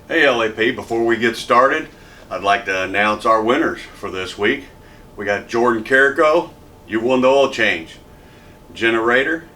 Hey LAP, before we get started, I'd like to announce our winners for this week. We got Jordan Carrico, you won the oil change. Generator,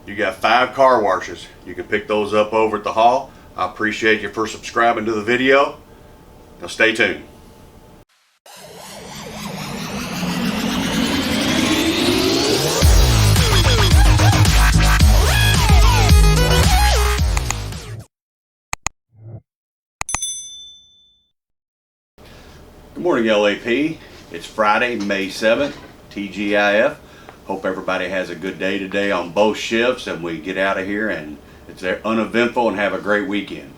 you got 5 car washes. You can pick those up over at the hall. I appreciate you for subscribing to the video. Now stay tuned. Good morning LAP. It's Friday, May 7th, TGIF. Hope everybody has a good day today on both shifts and we get out of here and it's uneventful and have a great weekend.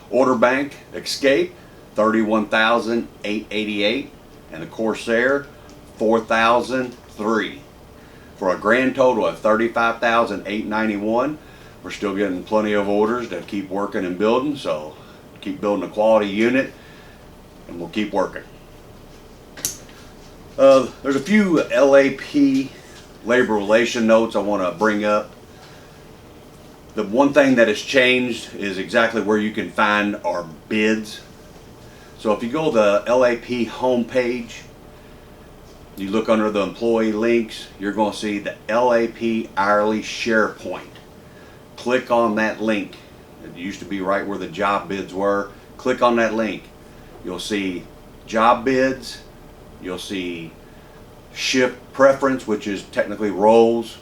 Order bank Escape, $31,888, and the Corsair, $4,003, for a grand total of $35,891. We're still getting plenty of orders to keep working and building, so keep building a quality unit and we'll keep working. There's a few LAP labor relation notes I want to bring up. The one thing that has changed is exactly where you can find our bids. So if you go to the LAP homepage, you look under the employee links, you're going to see the LAP hourly SharePoint. Click on that link. It used to be right where the job bids were. Click on that link. You'll see job bids, you'll see shift preference, which is technically roles.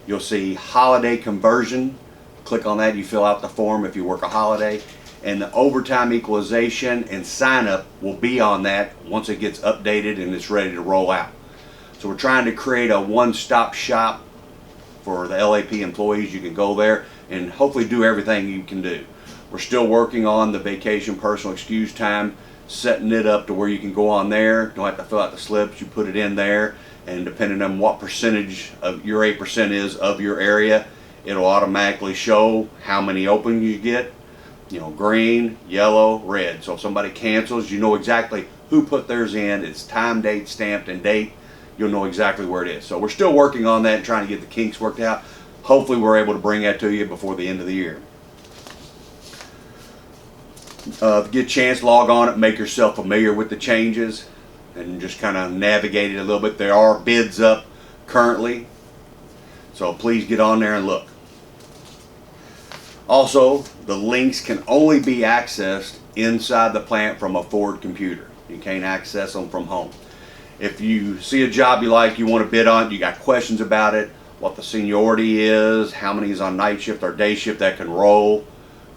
You'll see holiday conversion. Click on that, you fill out the form if you work a holiday. And the overtime equalization and sign up will be on that once it gets updated and it's ready to roll out. So we're trying to create a one-stop shop for the LAP employees. You can go there and hopefully do everything you can do. We're still working on the vacation personal excuse time, setting it up to where you can go on there. Don't have to fill out the slips, you put it in there, and depending on what percentage of your 8% is of your area, it'll automatically show how many openings you get. You know, green, yellow, red. So if somebody cancels, you know exactly who put theirs in. It's time, date, stamped, and date. You'll know exactly where it is. So we're still working on that and trying to get the kinks worked out. Hopefully we're able to bring that to you before the end of the year. If you get a chance, log on it, make yourself familiar with the changes and just kind of navigate it a little bit. There are bids up currently, so please get on there and look. Also, the links can only be accessed inside the plant from a forward computer. You can't access them from home. If you see a job you like, you want to bid on, you got questions about it, what the seniority is, how many is on night shift or day shift that can roll,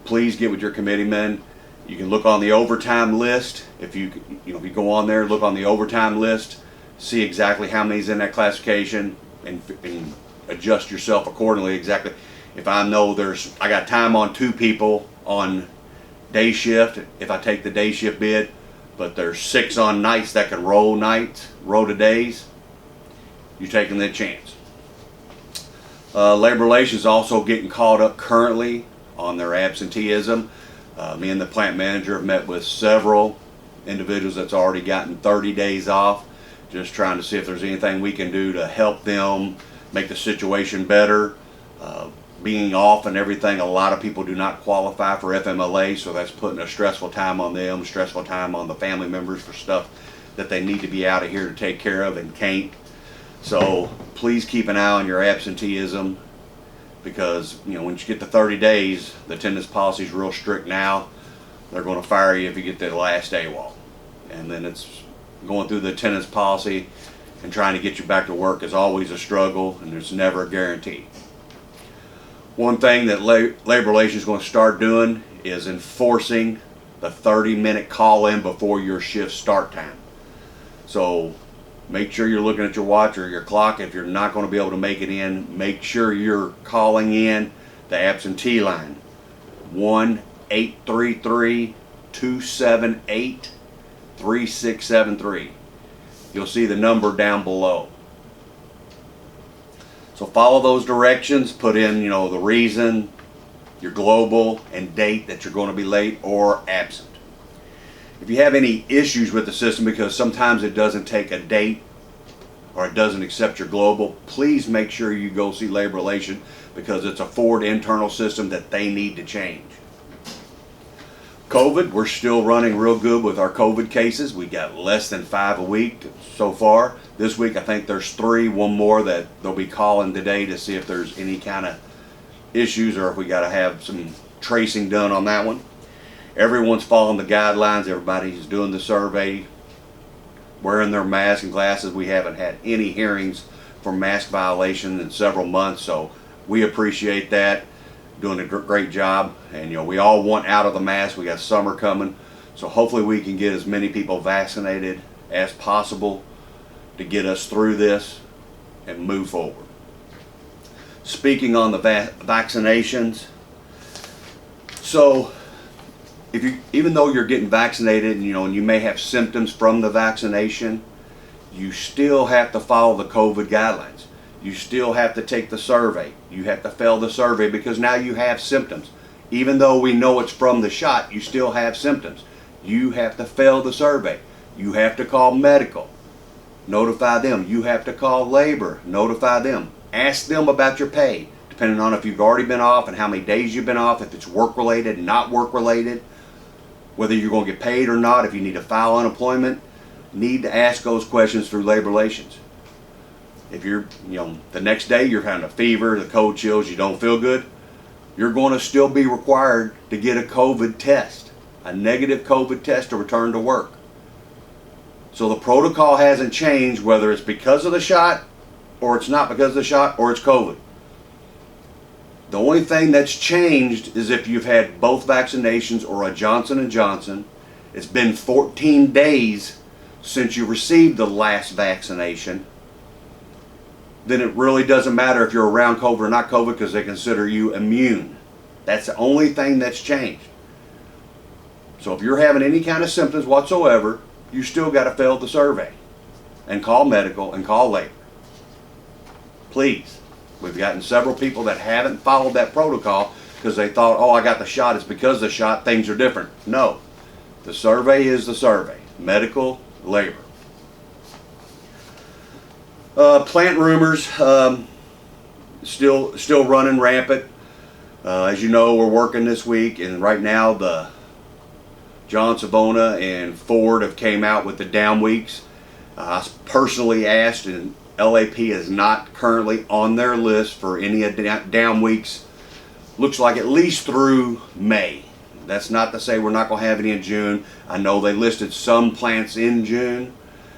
please get with your committeeman. You can look on the overtime list. If you go on there, look on the overtime list, see exactly how many's in that classification, and adjust yourself accordingly. Exactly. If I know I got time on 2 people on day shift, if I take the day shift bid, but there's 6 on nights that can roll nights, roll to days, you're taking that chance. Labor Relations also getting caught up currently on their absenteeism. Me and the plant manager have met with several individuals that's already gotten 30 days off, just trying to see if there's anything we can do to help them make the situation better. Being off and everything, a lot of people do not qualify for FMLA, so that's putting a stressful time on them, stressful time on the family members for stuff that they need to be out of here to take care of and can't. So please keep an eye on your absenteeism, because when you get to 30 days, the attendance policy is real strict now. They're going to fire you if you get the last AWOL. And then it's going through the attendance policy and trying to get you back to work is always a struggle, and there's never a guarantee. One thing that Labor Relations is going to start doing is enforcing the 30-minute call-in before your shift start time. So make sure you're looking at your watch or your clock. If you're not going to be able to make it in, make sure you're calling in the absentee line, 1-833-278-3673. You'll see the number down below. So follow those directions, put in the reason, your global, and date that you're going to be late or absent. If you have any issues with the system, because sometimes it doesn't take a date or it doesn't accept your global, please make sure you go see Labor Relations, because it's a forward internal system that they need to change. COVID, we're still running real good with our COVID cases. We got less than 5 a week so far. This week I think there's 3, one more that they'll be calling today to see if there's any kind of issues or if we got to have some tracing done on that one. Everyone's following the guidelines. Everybody's doing the survey, wearing their mask and glasses. We haven't had any hearings for mask violation in several months, so we appreciate that. Doing a great job, and we all want out of the mask. We got summer coming, so hopefully we can get as many people vaccinated as possible to get us through this and move forward. Speaking on the vaccinations, so even though you're getting vaccinated and and you may have symptoms from the vaccination, you still have to follow the COVID guidelines. You still have to take the survey. You have to fail the survey because now you have symptoms. Even though we know it's from the shot, you still have symptoms. You have to fail the survey. You have to call medical, notify them. You have to call labor, notify them. Ask them about your pay, depending on if you've already been off and how many days you've been off, if it's work-related, not work-related, whether you're going to get paid or not, if you need to file unemployment. Need to ask those questions through labor relations. If you're, the next day you're having a fever, the cold chills, you don't feel good, you're going to still be required to get a COVID test, a negative COVID test to return to work. So the protocol hasn't changed, whether it's because of the shot or it's not because of the shot or it's COVID. The only thing that's changed is if you've had both vaccinations or a Johnson & Johnson, it's been 14 days since you received the last vaccination, then it really doesn't matter if you're around COVID or not COVID because they consider you immune. That's the only thing that's changed. So if you're having any kind of symptoms whatsoever, you still got to fail the survey and call medical and call labor. Please. We've gotten several people that haven't followed that protocol because they thought, oh, I got the shot, it's because of the shot, things are different. No. The survey is the survey. Medical, labor. Plant rumors, still running rampant. As you know, we're working this week, and right now the John Savona and Ford have came out with the down weeks. I personally asked, and LAP is not currently on their list for any down weeks. Looks like at least through May. That's not to say we're not going to have any in June. I know they listed some plants in June,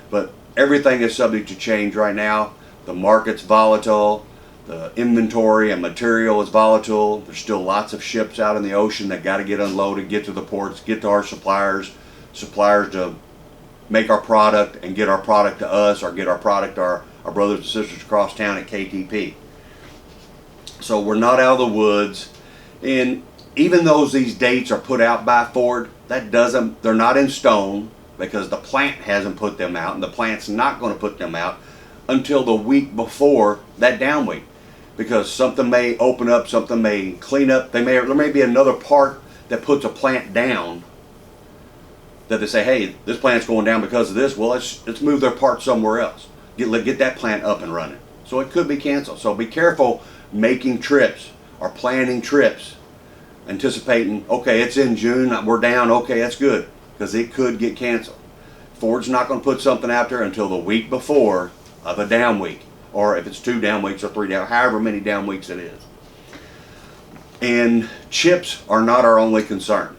but everything is subject to change right now. The market's volatile. The inventory and material is volatile. There's still lots of ships out in the ocean that got to get unloaded, get to the ports, get to our suppliers to make our product and get our product to us, or get our product to our brothers and sisters across town at KTP. So we're not out of the woods. And even though these dates are put out by Ford, they're not in stone, because the plant hasn't put them out, and the plant's not going to put them out until the week before that down week, because something may open up, something may clean up. There may be another part that puts a plant down that they say, hey, this plant's going down because of this. Well, let's move their part somewhere else. Get that plant up and running. So it could be canceled. So be careful making trips or planning trips, anticipating, okay, it's in June, we're down, okay, that's good, because it could get canceled. Ford's not going to put something out there until the week before of a down week, or if it's 2 down weeks or 3 down, however many down weeks it is. And chips are not our only concern.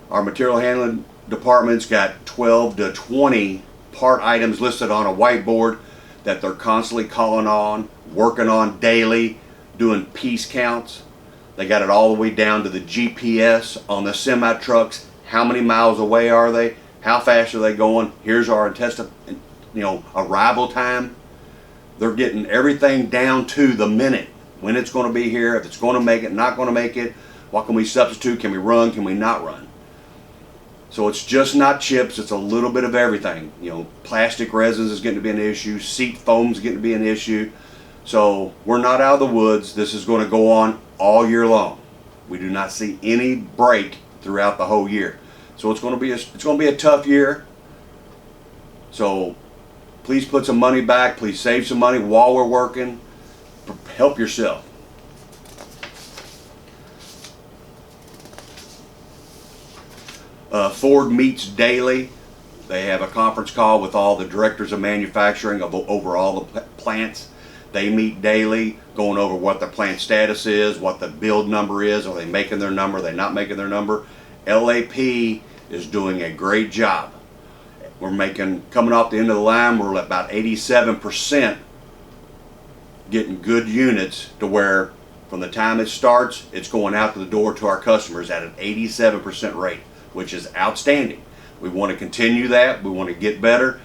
Our material handling department's got 12 to 20 part items listed on a whiteboard that they're constantly calling on, working on daily, doing piece counts. They got it all the way down to the GPS on the semi trucks. How many miles away are they? How fast are they going? Here's our arrival time. They're getting everything down to the minute. When it's going to be here, if it's going to make it, not going to make it. What can we substitute? Can we run? Can we not run? So it's just not chips. It's a little bit of everything. Plastic resins is getting to be an issue. Seat foam is getting to be an issue. So we're not out of the woods. This is going to go on all year long. We do not see any break throughout the whole year. So it's going to be a tough year. So please put some money back. Please save some money while we're working. Help yourself. Ford meets daily. They have a conference call with all the directors of manufacturing over all the plants. They meet daily, going over what the plant status is, what the build number is. Are they making their number? Are they not making their number? LAP is doing a great job. Coming off the end of the line, we're at about 87% getting good units to where from the time it starts, it's going out to the door to our customers at an 87% rate, which is outstanding. We want to continue that. We want to get better.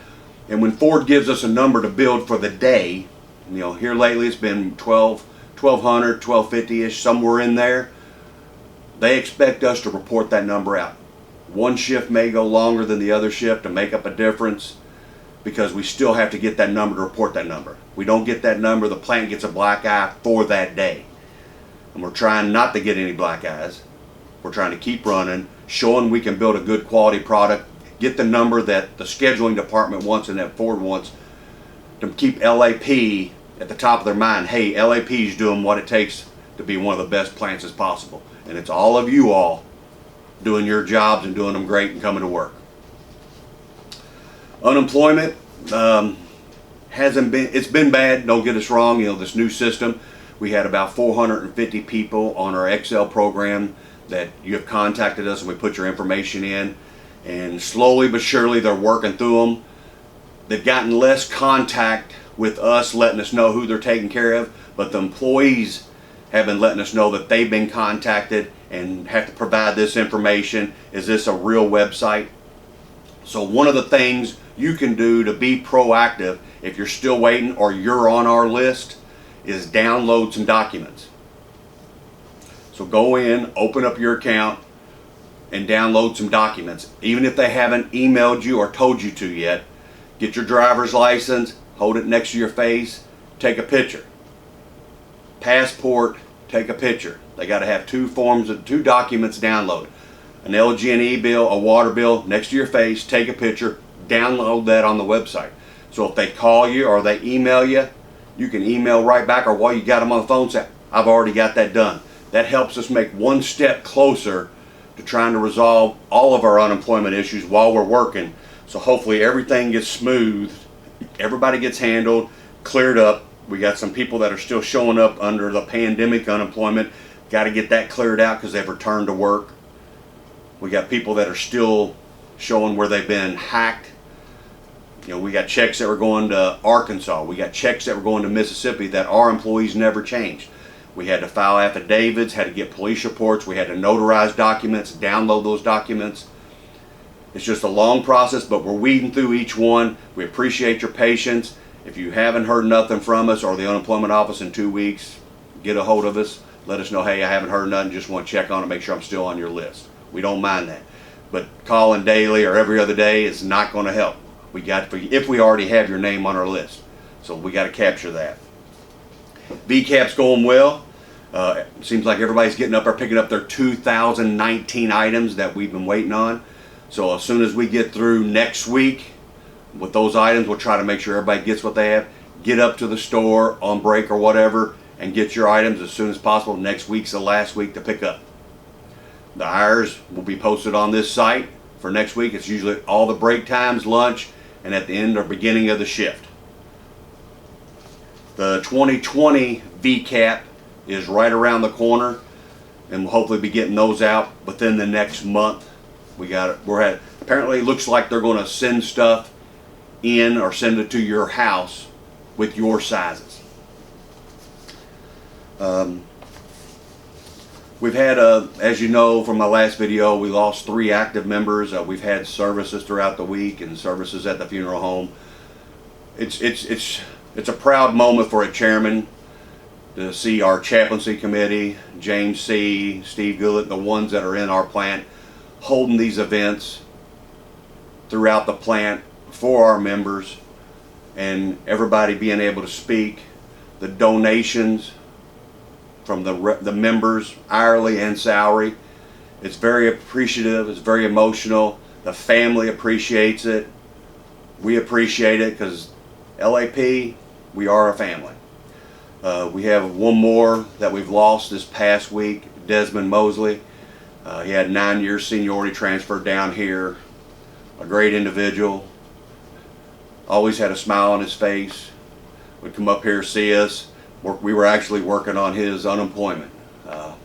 And when Ford gives us a number to build for the day, here lately it's been 1200, 1250-ish, somewhere in there. They expect us to report that number out. One shift may go longer than the other shift to make up a difference because we still have to get that number to report that number. We don't get that number, the plant gets a black eye for that day. And we're trying not to get any black eyes. We're trying to keep running, showing we can build a good quality product, get the number that the scheduling department wants and that Ford wants, to keep LAP at the top of their mind. Hey, LAP is doing what it takes to be one of the best plants as possible. And it's all of you all doing your jobs and doing them great and coming to work. Unemployment it's been bad, don't get us wrong. This new system, we had about 450 people on our Excel program that you have contacted us and we put your information in, and slowly but surely they're working through them. They've gotten less contact with us letting us know who they're taking care of, but the employees have been letting us know that they've been contacted and have to provide this information. Is this a real website? So one of the things you can do to be proactive if you're still waiting or you're on our list is download some documents. So go in, open up your account, and download some documents. Even if they haven't emailed you or told you to yet, get your driver's license, hold it next to your face, take a picture. Passport, take a picture. They got to have two documents downloaded. An LG&E bill, a water bill, next to your face, take a picture, download that on the website. So if they call you or they email you, you can email right back, or while you got them on the phone, say, I've already got that done. That helps us make one step closer to trying to resolve all of our unemployment issues while we're working. So hopefully everything gets smooth, everybody gets handled, cleared up. We got some people that are still showing up under the pandemic unemployment. Got to get that cleared out because they've returned to work. We got people that are still showing where they've been hacked. We got checks that were going to Arkansas. We got checks that were going to Mississippi that our employees never changed. We had to file affidavits, had to get police reports, we had to notarize documents, download those documents. It's just a long process, but we're weeding through each one. We appreciate your patience. If you haven't heard nothing from us or the unemployment office in 2 weeks, get a hold of us. Let us know, hey, I haven't heard nothing, just want to check on it, make sure I'm still on your list. We don't mind that. But calling daily or every other day is not going to help. If we already have your name on our list. So we got to capture that. VCAP's going well. Seems like everybody's getting up there picking up their 2019 items that we've been waiting on. So as soon as we get through next week with those items, we'll try to make sure everybody gets what they have. Get up to the store on break or whatever and get your items as soon as possible. Next week's the last week to pick up. The hours will be posted on this site for next week. It's usually all the break times, lunch, and at the end or beginning of the shift. The 2020 VCAP is right around the corner, and we'll hopefully be getting those out within the next month. Apparently it looks like they're going to send stuff in or send it to your house with your sizes. We've had, as you know from my last video, we lost 3 active members. We've had services throughout the week and services at the funeral home. It's a proud moment for a chairman to see our chaplaincy committee, James C., Steve Gullett, the ones that are in our plant, holding these events throughout the plant for our members, and everybody being able to speak. The donations from the members, hourly and salary. It's very appreciative, it's very emotional. The family appreciates it. We appreciate it because LAP, we are a family. We have one more that we've lost this past week, Desmond Mosley. He had 9 years seniority, transferred down here. A great individual. Always had a smile on his face. Would come up here, see us. We were actually working on his unemployment.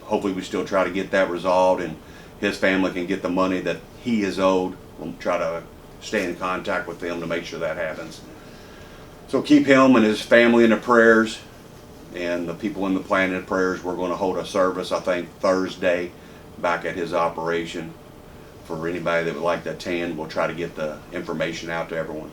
Hopefully we still try to get that resolved and his family can get the money that he is owed. We'll try to stay in contact with them to make sure that happens. So keep him and his family in the prayers, and the people in the plan in the prayers. We're going to hold a service, I think, Thursday back at his operation. For anybody that would like to attend, we'll try to get the information out to everyone.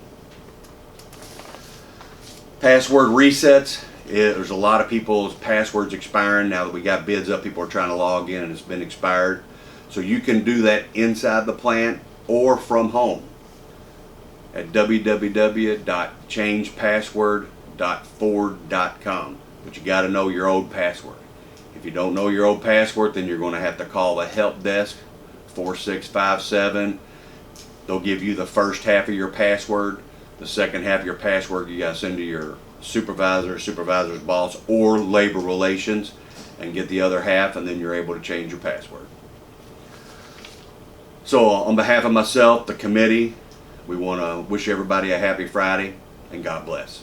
Password resets. There's a lot of people's passwords expiring now that we got bids up. People are trying to log in and it's been expired. So you can do that inside the plant or from home at www.changepassword.ford.com. But you got to know your old password. If you don't know your old password, then you're going to have to call the help desk, 4657. They'll give you the first half of your password. The second half of your password you got to send to your supervisor, supervisor's boss, or labor relations, and get the other half, and then you're able to change your password. So on behalf of myself, the committee, we want to wish everybody a happy Friday, and God bless.